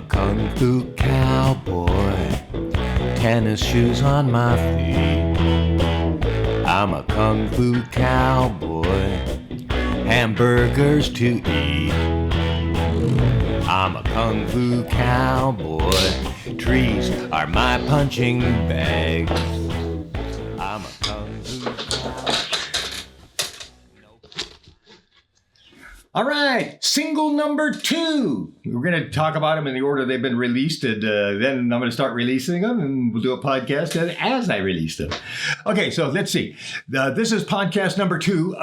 Kung Fu Cowboy, tennis shoes on my feet. I'm a Kung Fu Cowboy, hamburgers to eat. I'm a Kung Fu Cowboy, trees are my punching bags. I'm a Kung Fu Cowboy. All right, single number 2. We're going to talk about them in the order they've been released, and then I'm going to start releasing them, and we'll do a podcast as I release them. Okay, so let's see. This is podcast number 2,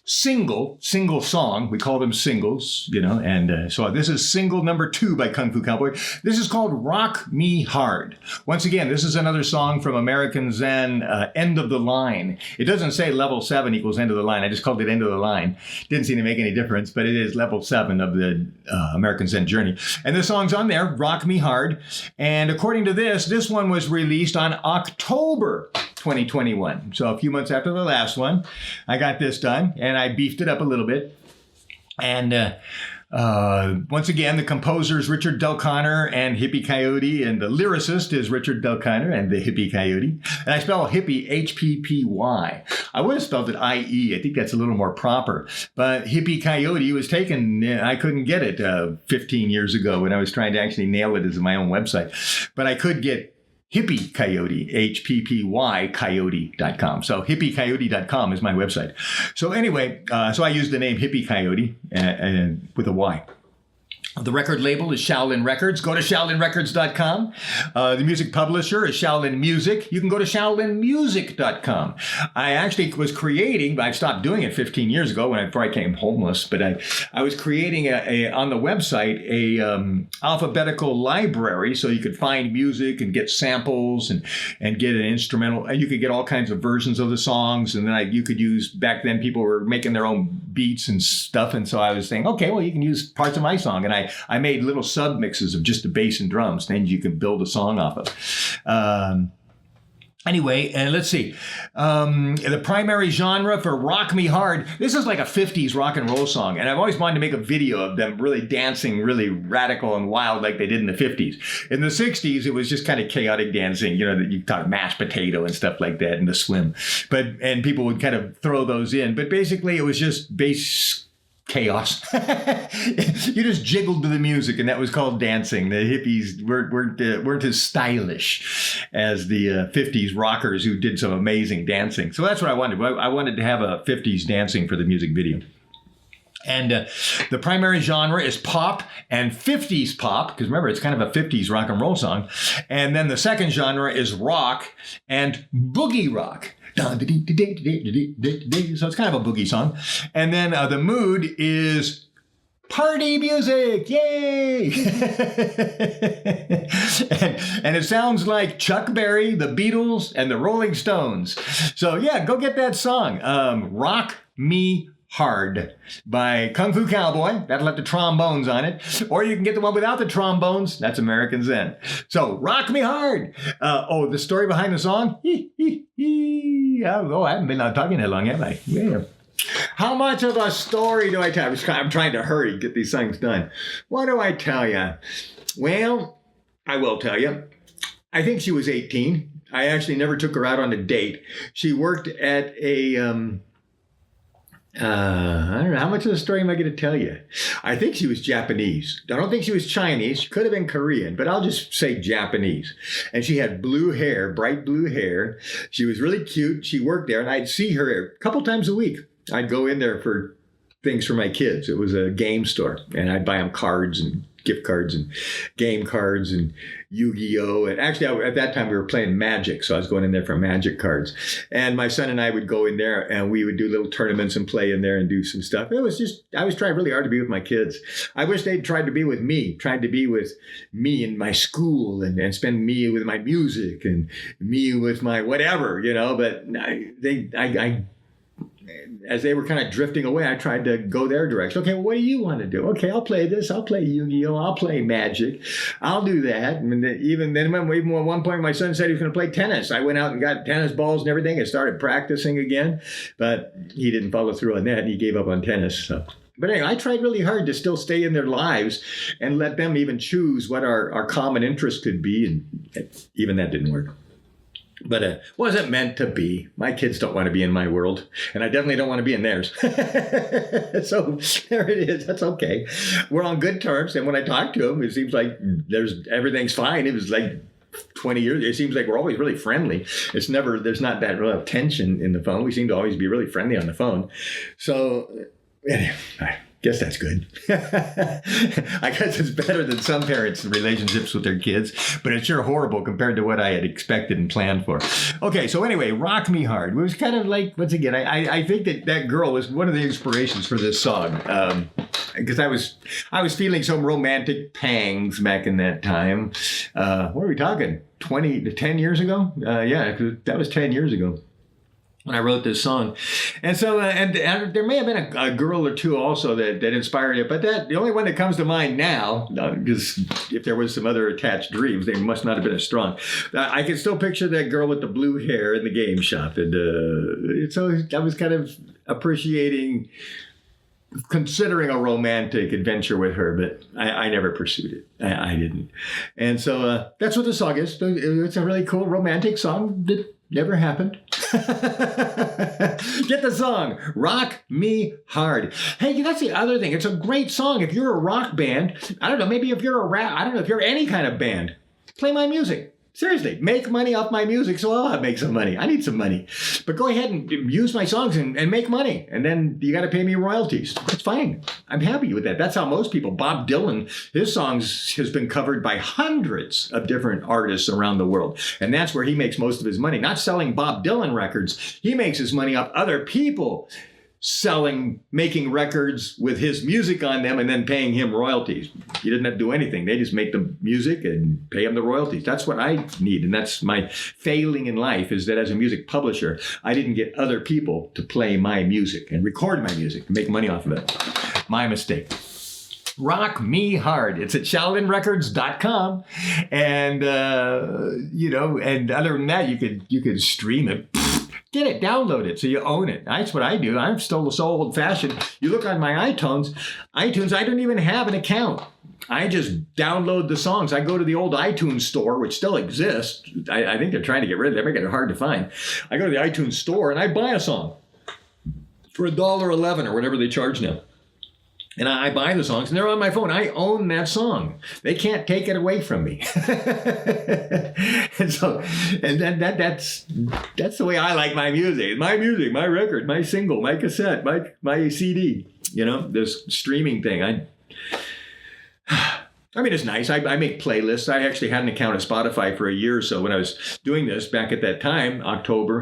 single song. We call them singles, and so this is single number 2 by Kung Fu Cowboy. This is called Rock Me Hard. Once again, this is another song from American Zen, End of the Line. It doesn't say level 7 equals end of the line. I just called it end of the line. Didn't seem to make any difference, but it is level 7 of the American Zen journey. And the song's on there, Rock Me Hard. And according to this one was released on October 2021. So a few months after the last one, I got this done and I beefed it up a little bit. And once again, the composer is Richard Del Conner and Hippie Coyote, and the lyricist is Richard Del Conner and the Hippie Coyote. And I spell hippie, H-P-P-Y. I would have spelled it I-E. I think that's a little more proper. But Hippie Coyote was taken, I couldn't get it 15 years ago when I was trying to actually nail it as my own website. But I could get Hippie Coyote, H-P-P-Y, coyote.com. So hippiecoyote.com is my website. So anyway, so I used the name Hippie Coyote with a Y. The record label is Shaolin Records. Go to ShaolinRecords.com. The music publisher is Shaolin Music. You can go to ShaolinMusic.com. I actually was creating, I stopped doing it 15 years ago before I became homeless, but I was creating on the website a alphabetical library so you could find music and get samples and get an instrumental. And you could get all kinds of versions of the songs. And then you could use, back then people were making their own beats and stuff. And so I was saying, okay, well, you can use parts of my song. And I made little sub mixes of just the bass and drums, things you can build a song off of. Anyway, and let's see. The primary genre for Rock Me Hard, this is like a 50s rock and roll song. And I've always wanted to make a video of them really dancing, really radical and wild like they did in the 50s. In the 60s, it was just kind of chaotic dancing, that you talk mashed potato and stuff like that, and the swim. And people would kind of throw those in. But basically, it was just bass chaos. You just jiggled to the music, and that was called dancing. The hippies weren't as stylish as the 50s rockers who did some amazing dancing. So that's what I wanted. I wanted to have a 50s dancing for the music video. And the primary genre is pop and 50s pop, because remember, it's kind of a 50s rock and roll song. And then the second genre is rock and boogie rock. So it's kind of a boogie song. And then the mood is party music. Yay! and it sounds like Chuck Berry, the Beatles, and the Rolling Stones. So yeah, go get that song. Rock Me Hard by Kung Fu Cowboy. That'll have the trombones on it. Or you can get the one without the trombones. That's American Zen. So, Rock Me Hard. The story behind the song? I haven't been talking that long, have I? Yeah. How much of a story do I tell? I'm trying to hurry, get these things done. What do I tell you? Well, I will tell you. I think she was 18. I actually never took her out on a date. She worked at a... I don't know. How much of the story am I going to tell you? I think she was Japanese. I don't think she was Chinese. She could have been Korean, but I'll just say Japanese. And she had blue hair, bright blue hair. She was really cute. She worked there, and I'd see her a couple times a week. I'd go in there for things for my kids. It was a game store, and I'd buy them cards and gift cards and game cards and Yu-Gi-Oh! And actually, at that time, we were playing Magic, so I was going in there for Magic cards. And my son and I would go in there, and we would do little tournaments and play in there and do some stuff. It was just, I was trying really hard to be with my kids. I wish they'd tried to be with me, tried to be with me in my school and spend me with my music and me with my whatever, but as they were kind of drifting away, I tried to go their direction. Okay, well, what do you want to do? Okay, I'll play this. I'll play Yu-Gi-Oh! I'll play Magic. I'll do that. And even at one point, my son said he was going to play tennis. I went out and got tennis balls and everything and started practicing again. But he didn't follow through on that. He gave up on tennis. So But anyway, I tried really hard to still stay in their lives and let them even choose what our common interest could be. And even that didn't work. But it wasn't meant to be. My kids don't want to be in my world, and I definitely don't want to be in theirs. So there it is. That's okay. We're on good terms, and when I talk to them, it seems like everything's fine. It was like 20 years. It seems like we're always really friendly. There's not that real tension in the phone. We seem to always be really friendly on the phone. So anyway, I guess that's good. I guess it's better than some parents' relationships with their kids, but it's sure horrible compared to what I had expected and planned for. Okay, so anyway, Rock Me Hard. It was kind of like, once again, I think that girl was one of the inspirations for this song. Because I was feeling some romantic pangs back in that time. What are we talking? 10 years ago? Yeah, that was 10 years ago when I wrote this song. And so, and there may have been a girl or two also that inspired it, but the only one that comes to mind now, because if there was some other attached dreams, they must not have been as strong. I can still picture that girl with the blue hair in the game shop. And so I was kind of considering a romantic adventure with her, but I never pursued it. I didn't. And so that's what the song is. It's a really cool romantic song that never happened. Get the song, Rock Me Hard. Hey, that's the other thing. It's a great song. If you're a rock band, I don't know, maybe if you're I don't know, if you're any kind of band, play my music. Seriously, make money off my music so I'll make some money. I need some money. But go ahead and use my songs and make money. And then you got to pay me royalties. That's fine. I'm happy with that. That's how most people. Bob Dylan, his songs has been covered by hundreds of different artists around the world. And that's where he makes most of his money. Not selling Bob Dylan records. He makes his money off other people making records with his music on them and then paying him royalties. He doesn't have to do anything. They just make the music and pay him the royalties. That's what I need. And that's my failing in life, is that as a music publisher, I didn't get other people to play my music and record my music and make money off of it. My mistake. Rock Me Hard. It's at ShaolinRecords.com. And, and other than that, you could stream it. Get it, download it, so you own it. That's what I do. I'm still so old-fashioned. You look on my iTunes, I don't even have an account. I just download the songs. I go to the old iTunes store, which still exists. I think they're trying to get rid of it. They're making it hard to find. I go to the iTunes store and I buy a song for $1.11 or whatever they charge now. And I buy the songs, and they're on my phone. I own that song. They can't take it away from me. And so, that's the way I like my music. My music, my record, my single, my cassette, my CD. This streaming thing. I mean, it's nice. I make playlists. I actually had an account of Spotify for a year or so when I was doing this back at that time, October.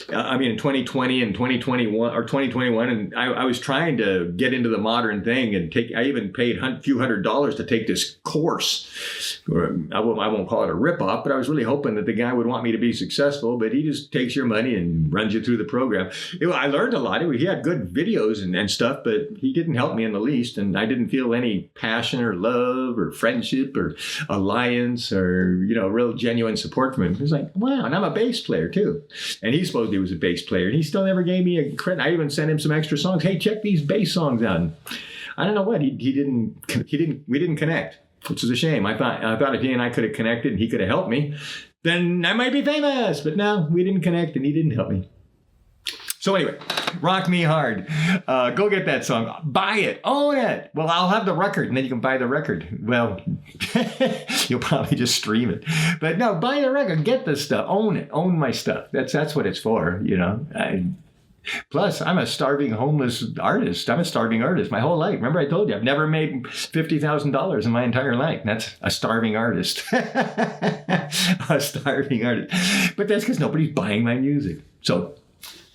In 2020 and 2021. And I was trying to get into the modern thing and I even paid a few $100s to take this course. I won't call it a ripoff, but I was really hoping that the guy would want me to be successful, but he just takes your money and runs you through the program. I learned a lot. He had good videos and stuff, but he didn't help me in the least. And I didn't feel any passion or love or friendship or alliance or, real genuine support from him. He was like, wow, and I'm a bass player too. And he supposedly he was a bass player, and he still never gave me a credit. I even sent him some extra songs. Hey, check these bass songs out. And I don't know what, we didn't connect, which is a shame. I thought if he and I could have connected and he could have helped me, then I might be famous. But no, we didn't connect and he didn't help me. So anyway, Rock Me Hard. Go get that song. Buy it. Own it. Well, I'll have the record, and then you can buy the record. Well, you'll probably just stream it. But no, buy the record. Get the stuff. Own it. Own my stuff. That's what it's for, Plus, I'm a starving homeless artist. I'm a starving artist my whole life. Remember I told you, I've never made $50,000 in my entire life. That's a starving artist. A starving artist. But that's because nobody's buying my music. So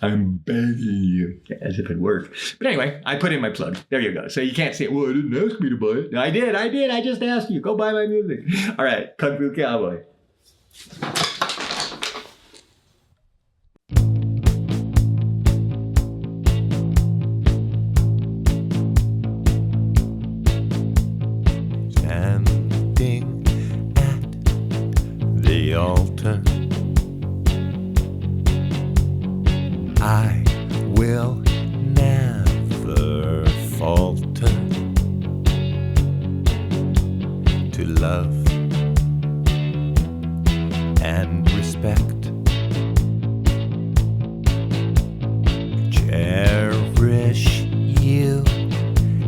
I'm begging you, as if it worked. But anyway, I put in my plug. There you go. So you can't say, well, I didn't ask me to buy it. I did. I just asked you. Go buy my music. All right, Kung Fu Cowboy. Standing at the altar, I will never falter. to love and respect. Cherish you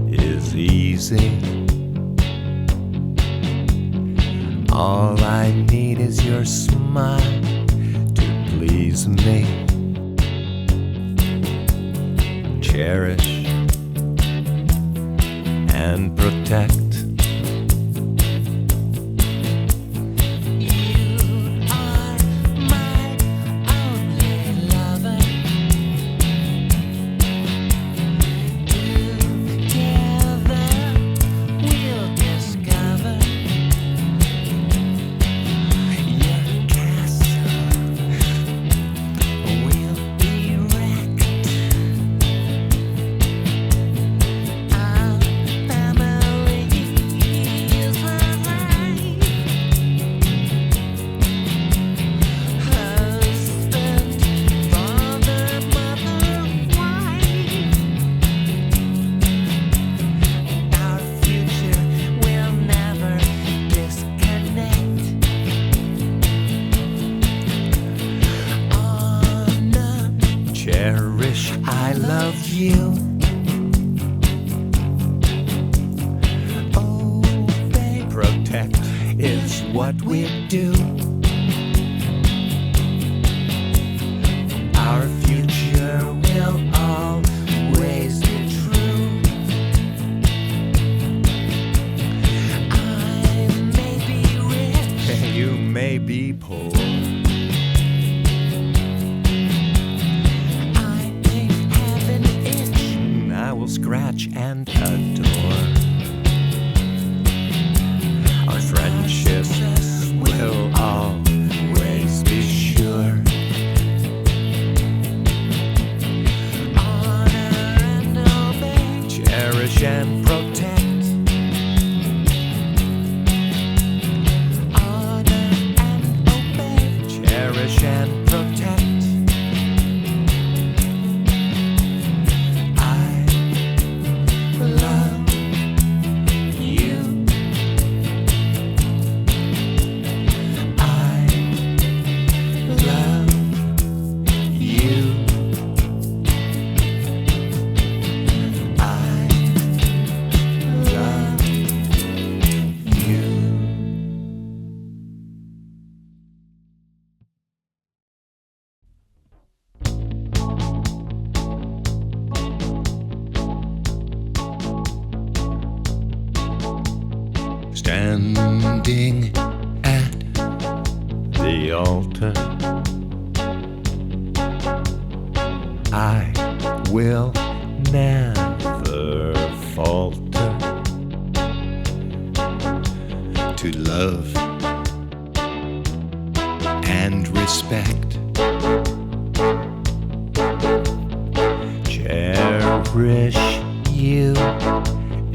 is easy. All I need is your smile to please me. Cherish and protect. Cherish, I love you. Obey, protect is what we do. Our future will always be true. I may be rich, you may be poor. Scratch and adore. Our friendship will always be sure. Honor and obey. Cherish and protect. Honor and obey. Cherish and protect. Standing at the altar, I will never falter to love and respect. Cherish you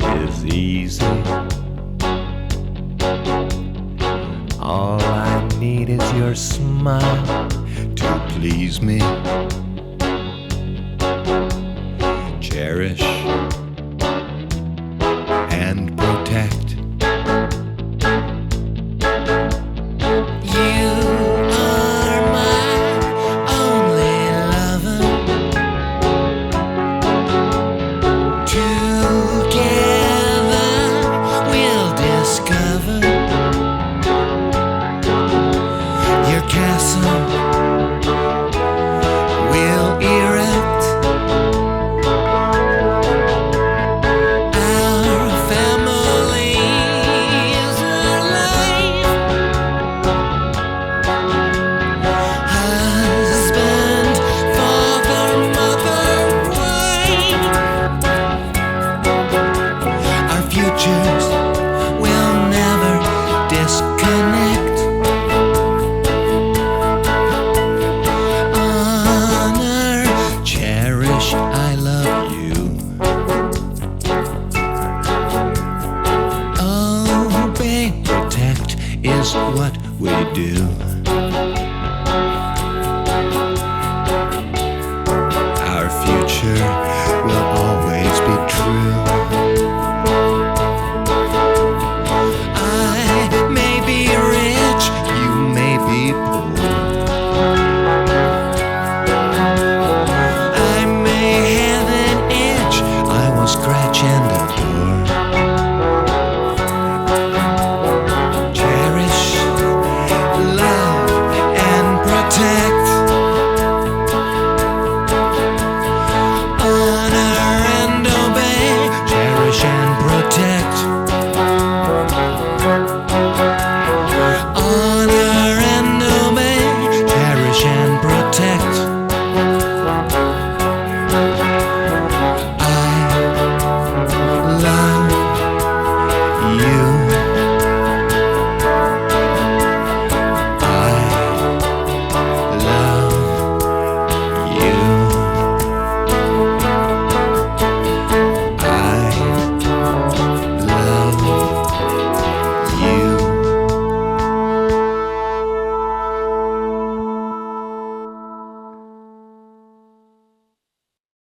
is easy. All I need is your smile to please me. Cherish and protect. You are my only lover. Together we'll discover your castle will erect. Our family is alive. Husband, father, mother, wife. Our futures will never disconnect. I love you. Obey, protect is what we do.